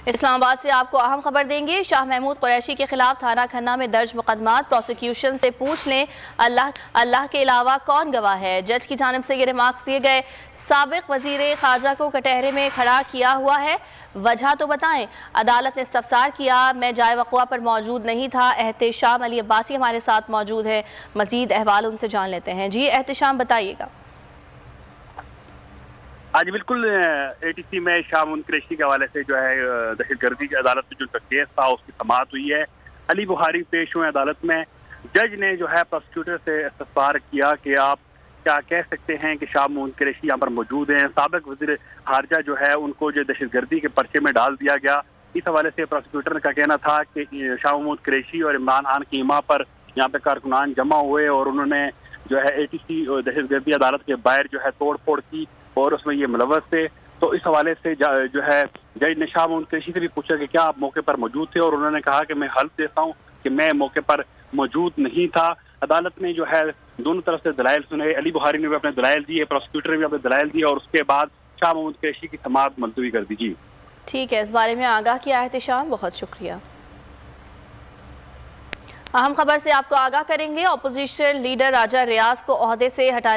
اسلام آباد سے آپ کو اہم خبر دیں گے۔ شاہ محمود قریشی کے خلاف تھانہ کھنہ میں درج مقدمات، پروسیکیوشن سے پوچھ لیں اللہ کے علاوہ کون گواہ ہے۔ جج کی جانب سے یہ ریمارکس دیے گئے۔ سابق وزیر خارجہ کو کٹہرے میں کھڑا کیا ہوا ہے، وجہ تو بتائیں۔ عدالت نے استفسار کیا، میں جائے وقوع پر موجود نہیں تھا۔ احتشام علی عباسی ہمارے ساتھ موجود ہیں، مزید احوال ان سے جان لیتے ہیں۔ جی احتشام بتائیے گا۔ آج بالکل اے ٹی سی میں شاہ محمود قریشی کے حوالے سے جو ہے دہشت گردی کی عدالت میں جو کیس تھا اس کی سماعت ہوئی ہے۔ علی بخاری پیش ہوئے عدالت میں۔ جج نے جو ہے پروسیکیوٹر سے استفسار کیا کہ آپ کیا کہہ سکتے ہیں کہ شاہ محمود قریشی یہاں پر موجود ہیں۔ سابق وزیر خارجہ جو ہے ان کو جو دہشت گردی کے پرچے میں ڈال دیا گیا۔ اس حوالے سے پروسیکیوٹر کا کہنا تھا کہ شاہ محمود قریشی اور عمران خان کی حمایت پر یہاں پہ کارکنان جمع ہوئے اور انہوں نے جو ہے اے ٹی سی دہشت گردی عدالت کے باہر جو ہے توڑ پھوڑ کی اور اس میں یہ ملوث تھے۔ تو اس حوالے سے جو ہے جج نے شاہ محمود قریشی سے بھی پوچھا کہ کیا آپ موقع پر موجود تھے، اور انہوں نے کہا کہ میں حلف دیتا ہوں کہ میں موقع پر موجود نہیں تھا۔ عدالت نے جو ہے دونوں طرف سے دلائل سنے۔ علی بخاری نے بھی اپنے دلائل دیے، پروسیکیوٹر نے بھی اپنے دلائل دیے، اور اس کے بعد شاہ محمود قریشی کی سماعت ملتوی کر دی۔ جی ٹھیک ہے، اس بارے میں آگاہ کیا احتشام، بہت شکریہ۔ اہم خبر سے آپ کو آگاہ کریں گے۔ اپوزیشن لیڈر راجہ ریاض کو عہدے سے ہٹانے